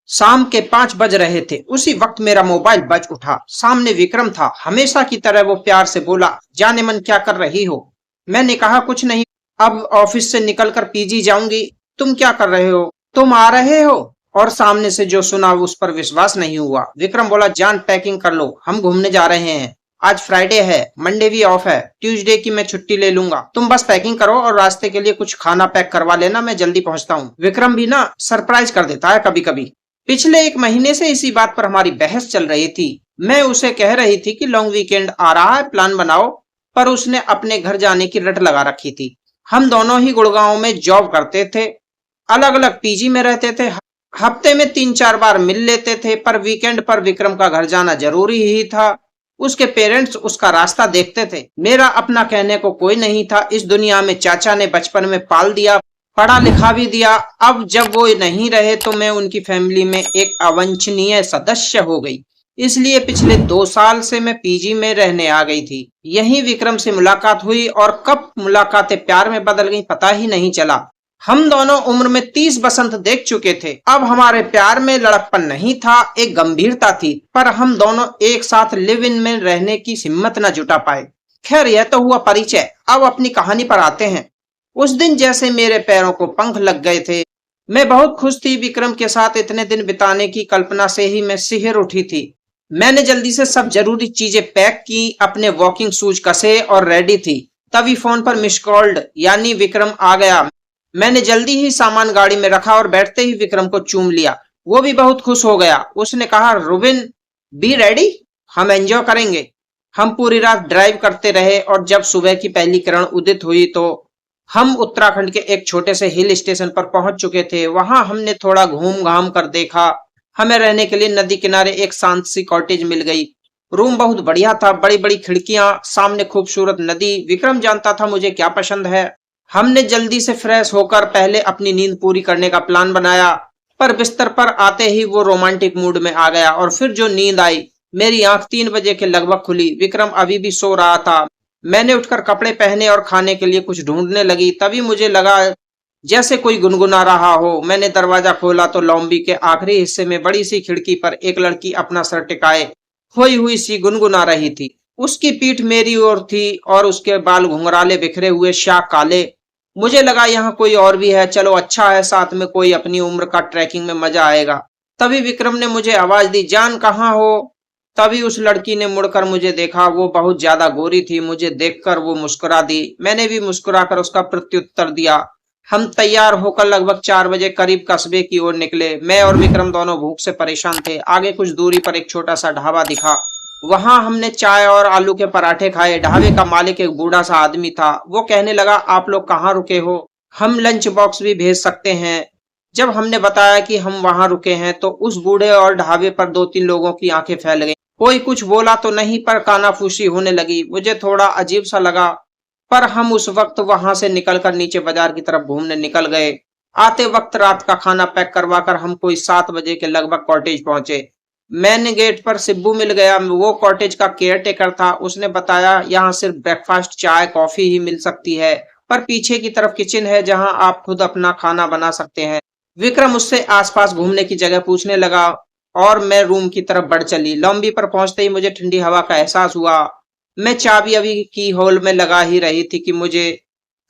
शाम के 5 बज रहे थे। उसी वक्त मेरा मोबाइल बज उठा। सामने विक्रम था। हमेशा की तरह वो प्यार से बोला, जाने मन क्या कर रही हो? मैंने कहा, कुछ नहीं, अब ऑफिस से निकलकर पीजी जाऊंगी। तुम क्या कर रहे हो? तुम आ रहे हो? और सामने से जो सुना उस पर विश्वास नहीं हुआ। विक्रम बोला, जान पैकिंग कर लो, हम घूमने जा रहे हैं। आज फ्राइडे है, मंडे भी ऑफ है, ट्यूसडे की मैं छुट्टी ले लूंगा। तुम बस पैकिंग करो और रास्ते के लिए कुछ खाना पैक करवा लेना, मैं जल्दी पहुंचता हूँ। विक्रम भी ना सरप्राइज कर देता है कभी कभी। पिछले 1 महीने से इसी बात पर हमारी बहस चल रही थी। मैं उसे कह रही थी कि लॉन्ग वीकेंड आ रहा है, प्लान बनाओ, पर उसने अपने घर जाने की रट लगा रखी थी। हम दोनों ही गुड़गांव में जॉब करते थे, अलग अलग पीजी में रहते थे, हफ्ते में 3-4 बार मिल लेते थे, पर वीकेंड पर विक्रम का घर जाना जरूरी ही था। उसके पेरेंट्स उसका रास्ता देखते थे। मेरा अपना कहने को कोई नहीं था। इस दुनिया में चाचा ने बचपन में पाल दिया, पढ़ा लिखा भी दिया। अब जब वो नहीं रहे तो मैं उनकी फैमिली में एक अवांछनीय सदस्य हो गई। इसलिए पिछले 2 साल से मैं पीजी में रहने आ गई थी। यहीं विक्रम से मुलाकात हुई और कब मुलाकातें प्यार में बदल गई पता ही नहीं चला। हम दोनों उम्र में 30 बसंत देख चुके थे। अब हमारे प्यार में लड़कपन नहीं था, एक गंभीरता थी, पर हम दोनों एक साथ लिव इन में रहने की हिम्मत न जुटा पाए। खैर, यह तो हुआ परिचय। अब अपनी कहानी पर आते हैं। उस दिन जैसे मेरे पैरों को पंख लग गए थे। मैं बहुत खुश थी। विक्रम के साथ इतने दिन बिताने की कल्पना से ही मैं सिहर उठी थी। मैंने जल्दी से सब जरूरी चीजें पैक की, अपने वॉकिंग शूज कसे और रेडी थी। तभी फोन पर मिस कॉल्ड यानी विक्रम आ गया। मैंने जल्दी ही सामान गाड़ी में रखा और बैठते ही विक्रम को चूम लिया। वो भी बहुत खुश हो गया। उसने कहा, रुबिन, बी रेडी, हम एंजॉय करेंगे। हम पूरी रात ड्राइव करते रहे और जब सुबह की पहली किरण उदित हुई तो हम उत्तराखंड के एक छोटे से हिल स्टेशन पर पहुंच चुके थे। वहां हमने थोड़ा घूम घाम कर देखा। हमें रहने के लिए नदी किनारे एक शांत सी कॉटेज मिल गई। रूम बहुत बढ़िया था, बड़ी बड़ी खिड़कियां, सामने खूबसूरत नदी। विक्रम जानता था मुझे क्या पसंद है। हमने जल्दी से फ्रेश होकर पहले अपनी नींद पूरी करने का प्लान बनाया, पर बिस्तर पर आते ही वो रोमांटिक मूड में आ गया और फिर जो नींद आई। मेरी आंख 3 बजे के लगभग खुली। विक्रम अभी भी सो रहा था। मैंने उठकर कपड़े पहने और खाने के लिए कुछ ढूंढने लगी। तभी मुझे लगा जैसे कोई गुनगुना रहा हो। मैंने दरवाजा खोला तो लॉबी के आखिरी हिस्से में बड़ी सी खिड़की पर एक लड़की अपना सर टिकाए खोई हुई सी गुनगुना रही थी। उसकी पीठ मेरी ओर थी और उसके बाल घुंघराले बिखरे हुए शाह काले। मुझे लगा यहाँ कोई और भी है। चलो अच्छा है, साथ में कोई अपनी उम्र का ट्रैकिंग में मजा आएगा। तभी विक्रम ने मुझे आवाज दी, जान कहाँ हो? तभी उस लड़की ने मुड़कर मुझे देखा। वो बहुत ज्यादा गोरी थी। मुझे देखकर वो मुस्कुरा दी। मैंने भी मुस्कुराकर उसका प्रत्युत्तर दिया। हम तैयार होकर लगभग 4 बजे करीब कस्बे की ओर निकले। मैं और विक्रम दोनों भूख से परेशान थे। आगे कुछ दूरी पर एक छोटा सा ढाबा दिखा। वहां हमने चाय और आलू के पराठे खाए। ढाबे का मालिक एक बूढ़ा सा आदमी था। वो कहने लगा, आप लोग कहाँ रुके हो? हम लंच बॉक्स भी भेज सकते हैं। जब हमने बताया कि हम वहां रुके हैं तो उस बूढ़े और ढाबे पर 2-3 लोगों की आंखें फैल गईं। कोई कुछ बोला तो नहीं, पर कानाफूसी होने लगी। मुझे थोड़ा अजीब सा लगा, पर हम उस वक्त वहां से निकलकर नीचे बाजार की तरफ घूमने निकल गए। आते वक्त रात का खाना पैक करवाकर हम कोई 7 बजे के लगभग कॉटेज पहुंचे। मैन गेट पर सिब्बू मिल गया। वो कॉटेज का केयर टेकर था। उसने बताया, यहाँ सिर्फ ब्रेकफास्ट, चाय, कॉफी ही मिल सकती है, पर पीछे की तरफ किचन है जहाँ आप खुद अपना खाना बना सकते हैं। विक्रम उससे आसपास घूमने की जगह पूछने लगा और मैं रूम की तरफ बढ़ चली। लॉबी पर पहुंचते ही मुझे ठंडी हवा का एहसास हुआ। मैं चाबी अभी की होल में लगा ही रही थी कि मुझे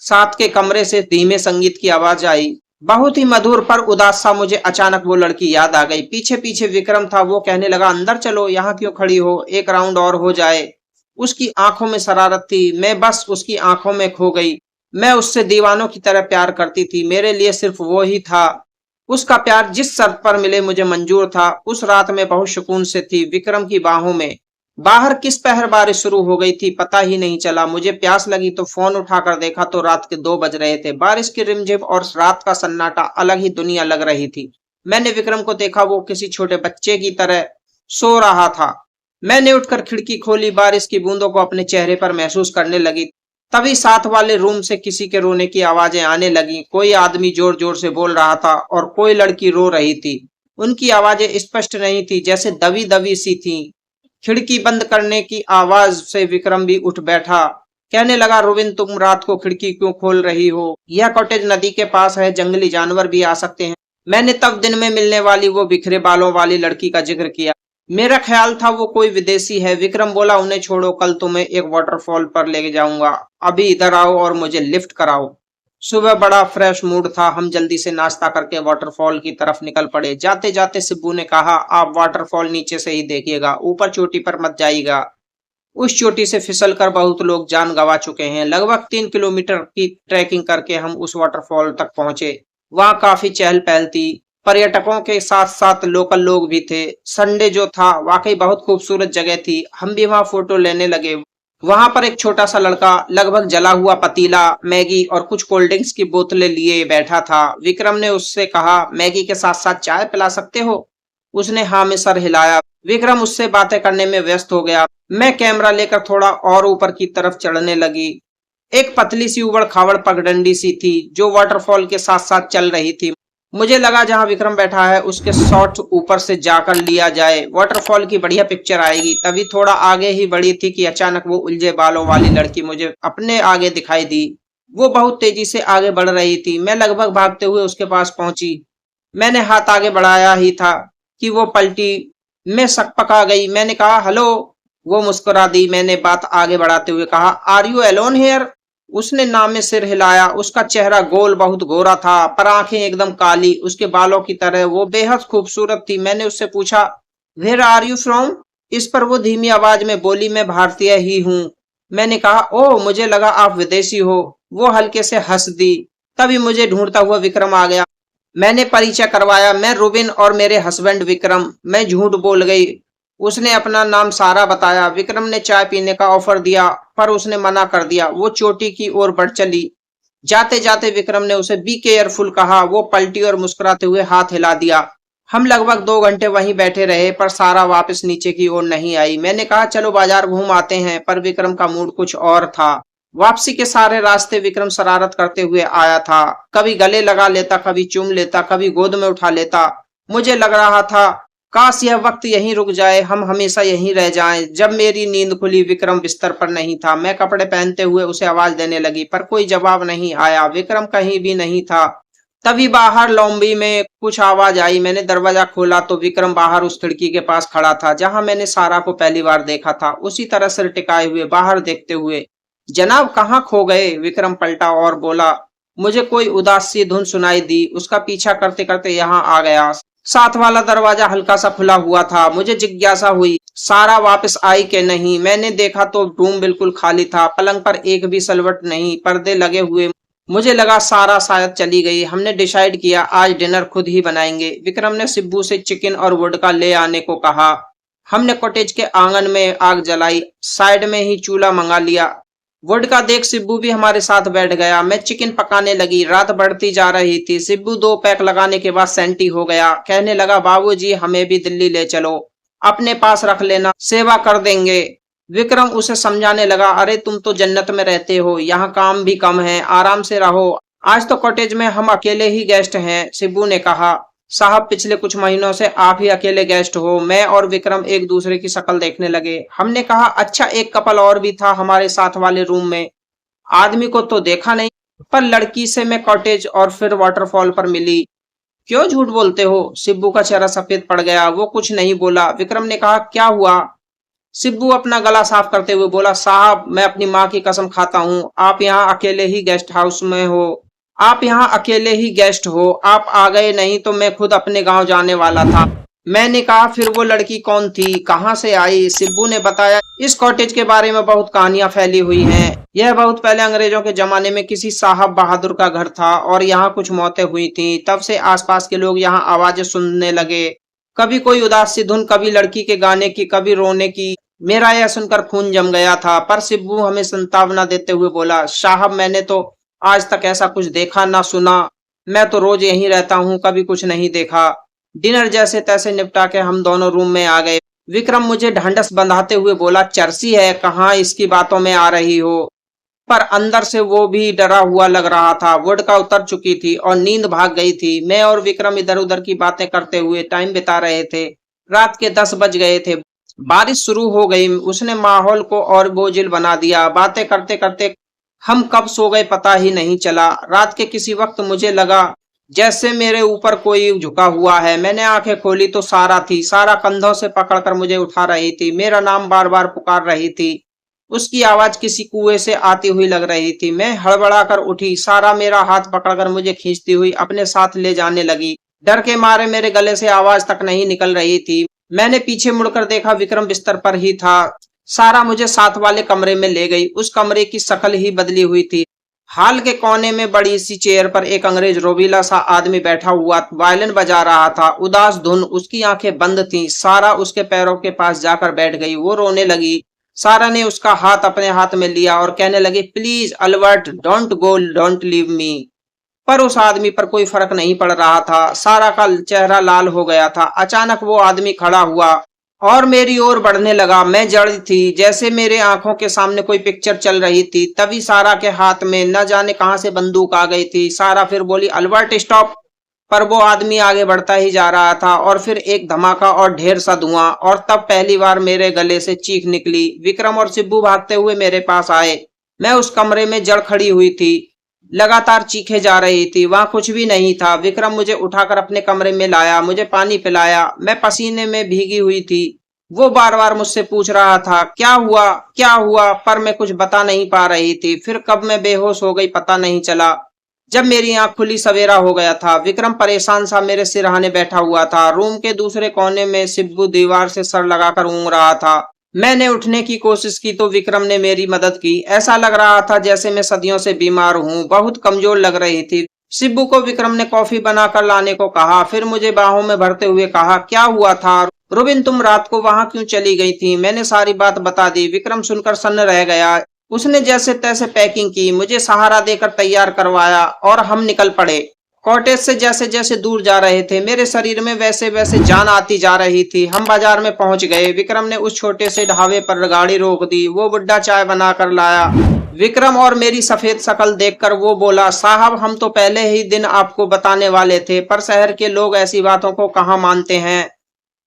साथ के कमरे से धीमे संगीत की आवाज आई, बहुत ही मधुर पर उदास सा। मुझे अचानक वो लड़की याद आ गई। पीछे पीछे विक्रम था। वो कहने लगा, अंदर चलो, यहाँ क्यों खड़ी हो, एक राउंड और हो जाए। उसकी आंखों में शरारत थी। मैं बस उसकी आंखों में खो गई। मैं उससे दीवानों की तरह प्यार करती थी। मेरे लिए सिर्फ वो ही था। उसका प्यार जिस शर्त पर मिले मुझे मंजूर था। उस रात में बहुत सुकून से थी, विक्रम की बाहों में। बाहर किस पहर बारिश शुरू हो गई थी पता ही नहीं चला। मुझे प्यास लगी तो फोन उठाकर देखा तो रात के 2 बज रहे थे। बारिश की रिमझिम और रात का सन्नाटा अलग ही दुनिया लग रही थी। मैंने विक्रम को देखा। वो किसी छोटे बच्चे की तरह सो रहा था। मैंने उठकर खिड़की खोली, बारिश की बूंदों को अपने चेहरे पर महसूस करने लगी। तभी साथ वाले रूम से किसी के रोने की आवाजें आने लगी। कोई आदमी जोर जोर से बोल रहा था और कोई लड़की रो रही थी। उनकी आवाजें स्पष्ट नहीं थी, जैसे दबी दबी सी थी। खिड़की बंद करने की आवाज से विक्रम भी उठ बैठा। कहने लगा, रुबिन, तुम रात को खिड़की क्यों खोल रही हो? यह कॉटेज नदी के पास है, जंगली जानवर भी आ सकते हैं। मैंने तब दिन में मिलने वाली वो बिखरे बालों वाली लड़की का जिक्र किया। मेरा ख्याल था वो कोई विदेशी है। विक्रम बोला, उन्हें छोड़ो, कल तुम्हें एक वाटरफॉल पर ले जाऊंगा। अभी इधर आओ और मुझे लिफ्ट कराओ। सुबह बड़ा फ्रेश मूड था। हम जल्दी से नाश्ता करके वाटरफॉल की तरफ निकल पड़े। जाते जाते सिब्बू ने कहा, आप वाटरफॉल नीचे से ही देखिएगा, ऊपर चोटी पर मत जाइएगा। उस चोटी से फिसलकर बहुत लोग जान गंवा चुके हैं। लगभग 3 किलोमीटर की ट्रैकिंग करके हम उस वाटरफॉल तक पहुंचे। वहां काफी चहल पहल थी। पर्यटकों के साथ साथ लोकल लोग भी थे। संडे जो था वाकई बहुत खूबसूरत जगह थी। हम भी वहां फोटो लेने लगे। वहां पर एक छोटा सा लड़का लगभग जला हुआ पतीला, मैगी और कुछ कोल्ड ड्रिंक्स की बोतलें लिए बैठा था। विक्रम ने उससे कहा, मैगी के साथ साथ चाय पिला सकते हो? उसने हाँ में सर हिलाया। विक्रम उससे बातें करने में व्यस्त हो गया। मैं कैमरा लेकर थोड़ा और ऊपर की तरफ चढ़ने लगी। एक पतली सी उबड़ खाबड़ पगडंडी सी थी जो वाटरफॉल के साथ साथ चल रही थी। मुझे लगा जहां विक्रम बैठा है उसके शॉट ऊपर से जाकर लिया जाए, वाटरफॉल की बढ़िया पिक्चर आएगी। तभी थोड़ा आगे ही बढ़ी थी कि अचानक वो उलझे बालों वाली लड़की मुझे अपने आगे दिखाई दी। वो बहुत तेजी से आगे बढ़ रही थी। मैं लगभग भागते हुए उसके पास पहुंची। मैंने हाथ आगे बढ़ाया ही था कि वो पलटी। मैं सकपका गई। मैंने कहा, हेलो। वो मुस्कुरा दी। मैंने बात आगे बढ़ाते हुए कहा, आर यू अलोन हेयर? उसने नाम में सिर हिलाया। उसका चेहरा गोल बहुत गोरा था, पर आंखें एकदम काली, उसके बालों की तरह। वो बेहद खूबसूरत थी। मैंने उससे पूछा, वेयर आर यू फ्रॉम? इस पर वो धीमी आवाज में बोली, मैं भारतीय ही हूँ। मैंने कहा, ओह, मुझे लगा आप विदेशी हो। वो हल्के से हंस दी। तभी मुझे ढूंढता हुआ विक्रम आ गया। मैंने परिचय करवाया, मैं रुबिन और मेरे हस्बैंड विक्रम। मैं झूठ बोल गई। उसने अपना नाम सारा बताया। विक्रम ने चाय पीने का ऑफर दिया, पर उसने मना कर दिया। वो चोटी की ओर बढ़ चली। जाते जाते विक्रम ने उसे बी केयरफुल कहा। वो पलटी और मुस्कुराते हुए हाथ हिला दिया। हम लगभग 2 घंटे वहीं बैठे रहे, पर सारा वापस नीचे की ओर नहीं आई। मैंने कहा, चलो बाजार घूम आते हैं, पर विक्रम का मूड कुछ और था। वापसी के सारे रास्ते विक्रम शरारत करते हुए आया था। कभी गले लगा लेता, कभी चूम लेता, कभी गोद में उठा लेता। मुझे लग रहा था काश यह वक्त यहीं रुक जाए, हम हमेशा यहीं रह जाएं। जब मेरी नींद खुली, विक्रम बिस्तर पर नहीं था। मैं कपड़े पहनते हुए उसे आवाज देने लगी, पर कोई जवाब नहीं आया। विक्रम कहीं भी नहीं था। तभी बाहर लॉबी में कुछ आवाज आई। मैंने दरवाजा खोला तो विक्रम बाहर उस खिड़की के पास खड़ा था जहां मैंने सारा को पहली बार देखा था, उसी तरह सिर टिकाए हुए बाहर देखते हुए। जनाब, कहाँ खो गए? विक्रम पलटा और बोला। मुझे कोई उदास सी धुन सुनाई दी। उसका पीछा करते करते यहाँ आ गया। साथ वाला दरवाजा हल्का सा खुला हुआ था। मुझे जिज्ञासा हुई, सारा वापस आई कि नहीं। मैंने देखा तो रूम बिल्कुल खाली था। पलंग पर एक भी सलवट नहीं, पर्दे लगे हुए। मुझे लगा सारा शायद चली गई। हमने डिसाइड किया आज डिनर खुद ही बनाएंगे। विक्रम ने सिब्बू से चिकन और वोडका ले आने को कहा। हमने कॉटेज के आंगन में आग जलाई। साइड में ही चूल्हा मंगा लिया। वोडका देख सिब्बू भी हमारे साथ बैठ गया। मैं चिकन पकाने लगी। रात बढ़ती जा रही थी। सिब्बू 2 पैक लगाने के बाद सेंटी हो गया। कहने लगा, बाबूजी, हमें भी दिल्ली ले चलो, अपने पास रख लेना, सेवा कर देंगे। विक्रम उसे समझाने लगा, अरे तुम तो जन्नत में रहते हो, यहाँ काम भी कम है, आराम से रहो। आज तो कॉटेज में हम अकेले ही गेस्ट हैं। सिब्बू ने कहा, साहब, पिछले कुछ महीनों से आप ही अकेले गेस्ट हो। मैं और विक्रम एक दूसरे की शक्ल देखने लगे। हमने कहा, अच्छा, एक कपल और भी था हमारे साथ वाले रूम में। आदमी को तो देखा नहीं, पर लड़की से मैं कॉटेज और फिर वाटरफॉल पर मिली। क्यों झूठ बोलते हो? सिब्बू का चेहरा सफेद पड़ गया। वो कुछ नहीं बोला। विक्रम ने कहा, क्या हुआ? सिब्बू अपना गला साफ करते हुए बोला, साहब, मैं अपनी माँ की कसम खाता हूँ, आप यहाँ अकेले ही गेस्ट हाउस में हो। आप यहाँ अकेले ही गेस्ट हो। आप आ गए नहीं तो मैं खुद अपने गांव जाने वाला था। मैंने कहा, फिर वो लड़की कौन थी, कहाँ से आई? सिब्बू ने बताया, इस कॉटेज के बारे में बहुत कहानियां फैली हुई हैं। यह बहुत पहले अंग्रेजों के जमाने में किसी साहब बहादुर का घर था और यहाँ कुछ मौतें हुई थी। तब से आसपास के लोग यहाँ आवाजें सुनने लगे। कभी कोई उदास सी धुन, कभी लड़की के गाने की, कभी रोने की। मेरा यह सुनकर खून जम गया था। पर सिब्बू हमें संतावना देते हुए बोला, साहब, मैंने तो आज तक ऐसा कुछ देखा ना सुना। मैं तो रोज यहीं रहता हूँ, कभी कुछ नहीं देखा। डिनर जैसे तैसे निपटा के हम दोनों रूम में आ गए। विक्रम मुझे ढांढस बंधाते हुए बोला, चर्सी है, कहाँ इसकी बातों में आ रही हो? पर अंदर से वो भी डरा हुआ लग रहा था। वोडका उतर चुकी थी और नींद भाग गई थी। मैं और विक्रम इधर उधर की बातें करते हुए टाइम बिता रहे थे। रात के 10 बज गए थे। बारिश शुरू हो गई। उसने माहौल को और बोझिल बना दिया। बातें करते करते हम कब सो गए पता ही नहीं चला। रात के किसी वक्त मुझे लगा जैसे मेरे ऊपर कोई झुका हुआ है। मैंने आंखें खोली तो सारा थी। सारा कंधों से पकड़कर मुझे उठा रही थी, मेरा नाम बार बार पुकार रही थी। उसकी आवाज किसी कुएं से आती हुई लग रही थी। मैं हड़बड़ाकर उठी। सारा मेरा हाथ पकड़कर मुझे खींचती हुई अपने साथ ले जाने लगी। डर के मारे मेरे गले से आवाज तक नहीं निकल रही थी। मैंने पीछे मुड़कर देखा, विक्रम बिस्तर पर ही था। सारा मुझे साथ वाले कमरे में ले गई। उस कमरे की शक्ल ही बदली हुई थी। हाल के कोने में बड़ी सी चेयर पर एक अंग्रेज रोबीला सा आदमी बैठा हुआ वायलिन बजा रहा था। उदास धुन, उसकी आंखें बंद थीं। सारा उसके पैरों के पास जाकर बैठ गई। वो रोने लगी। सारा ने उसका हाथ अपने हाथ में लिया और कहने लगी, please Albert, don't go, don't leave me. पर उस आदमी पर कोई फर्क नहीं पड़ रहा था। सारा का चेहरा लाल हो गया था। अचानक वो आदमी खड़ा हुआ और मेरी ओर बढ़ने लगा। मैं जड़ थी, जैसे मेरे आंखों के सामने कोई पिक्चर चल रही थी। तभी सारा के हाथ में न जाने कहां से बंदूक आ गई थी। सारा फिर बोली, अल्बर्ट स्टॉप। पर वो आदमी आगे बढ़ता ही जा रहा था और फिर एक धमाका और ढेर सा धुआं, और तब पहली बार मेरे गले से चीख निकली। विक्रम और शिब्बू भागते हुए मेरे पास आए। मैं उस कमरे में जड़ खड़ी हुई थी, लगातार चीखे जा रही थी। वहां कुछ भी नहीं था। विक्रम मुझे उठाकर अपने कमरे में लाया, मुझे पानी पिलाया। मैं पसीने में भीगी हुई थी। वो बार बार मुझसे पूछ रहा था, क्या हुआ क्या हुआ, पर मैं कुछ बता नहीं पा रही थी। फिर कब मैं बेहोश हो गई पता नहीं चला। जब मेरी आंख खुली सवेरा हो गया था। विक्रम परेशान सा मेरे सिरहाने बैठा हुआ था। रूम के दूसरे कोने में शिब्बू दीवार से सर लगाकर ऊँग रहा था। मैंने उठने की कोशिश की तो विक्रम ने मेरी मदद की। ऐसा लग रहा था जैसे मैं सदियों से बीमार हूँ। बहुत कमजोर लग रही थी। शिब्बू को विक्रम ने कॉफी बनाकर लाने को कहा। फिर मुझे बाहों में भरते हुए कहा, क्या हुआ था रोबिन, तुम रात को वहां क्यों चली गई थी? मैंने सारी बात बता दी। विक्रम सुनकर सन्न रह गया। उसने जैसे तैसे पैकिंग की, मुझे सहारा देकर तैयार करवाया और हम निकल पड़े। कॉटेज से जैसे जैसे दूर जा रहे थे, मेरे शरीर में वैसे वैसे जान आती जा रही थी। हम बाजार में पहुंच गए। विक्रम ने उस छोटे से ढाबे पर गाड़ी रोक दी। वो बुड्ढा चाय बनाकर लाया। विक्रम और मेरी सफेद शक्ल देखकर वो बोला, साहब हम तो पहले ही दिन आपको बताने वाले थे, पर शहर के लोग ऐसी बातों को कहाँ मानते हैं।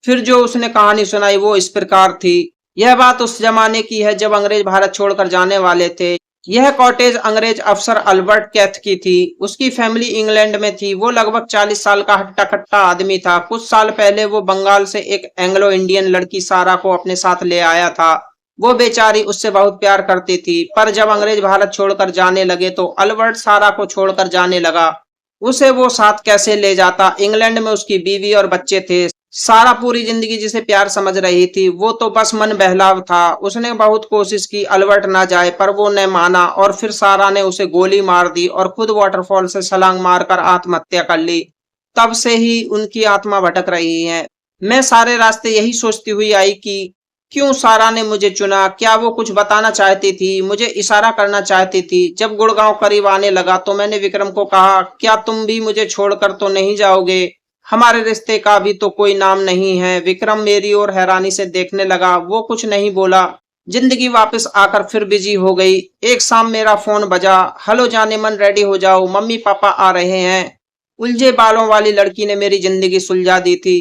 फिर जो उसने कहानी सुनाई वो इस प्रकार थी। यह बात उस जमाने की है जब अंग्रेज भारत छोड़कर जाने वाले थे। यह कॉटेज अंग्रेज अफसर अल्बर्ट कैथ की थी। उसकी फैमिली इंग्लैंड में थी। वो लगभग 40 साल का हट्टा कट्टा आदमी था। कुछ साल पहले वो बंगाल से एक एंग्लो इंडियन लड़की सारा को अपने साथ ले आया था। वो बेचारी उससे बहुत प्यार करती थी, पर जब अंग्रेज भारत छोड़कर जाने लगे तो अल्बर्ट सारा को छोड़कर जाने लगा। उसे वो साथ कैसे ले जाता? इंग्लैंड में उसकी बीवी और बच्चे थे। सारा पूरी जिंदगी जिसे प्यार समझ रही थी, वो तो बस मन बहलाव था। उसने बहुत कोशिश की अल्बर्ट ना जाए, पर वो न माना और फिर सारा ने उसे गोली मार दी और खुद वाटरफॉल से छलांग मारकर आत्महत्या कर ली। तब से ही उनकी आत्मा भटक रही है। मैं सारे रास्ते यही सोचती हुई आई कि क्यों सारा ने मुझे चुना। क्या वो कुछ बताना चाहती थी, मुझे इशारा करना चाहती थी। जब गुड़गांव करीब आने लगा तो मैंने विक्रम को कहा, क्या तुम भी मुझे छोड़कर तो नहीं जाओगे? हमारे रिश्ते का भी तो कोई नाम नहीं है। विक्रम मेरी ओर हैरानी से देखने लगा। वो कुछ नहीं बोला। जिंदगी वापस आकर फिर बिजी हो गई। एक शाम मेरा फोन बजा। हेलो जाने मन, रेडी हो जाओ, मम्मी पापा आ रहे हैं। उलझे बालों वाली लड़की ने मेरी जिंदगी सुलझा दी थी।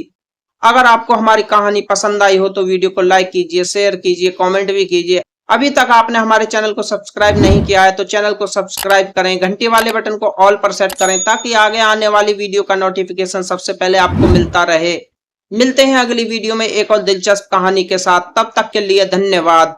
अगर आपको हमारी कहानी पसंद आई हो तो वीडियो को लाइक कीजिए, शेयर कीजिए, कमेंट भी कीजिए। अभी तक आपने हमारे चैनल को सब्सक्राइब नहीं किया है तो चैनल को सब्सक्राइब करें, घंटी वाले बटन को ऑल पर सेट करें ताकि आगे आने वाली वीडियो का नोटिफिकेशन सबसे पहले आपको मिलता रहे। मिलते हैं अगली वीडियो में एक और दिलचस्प कहानी के साथ। तब तक के लिए धन्यवाद।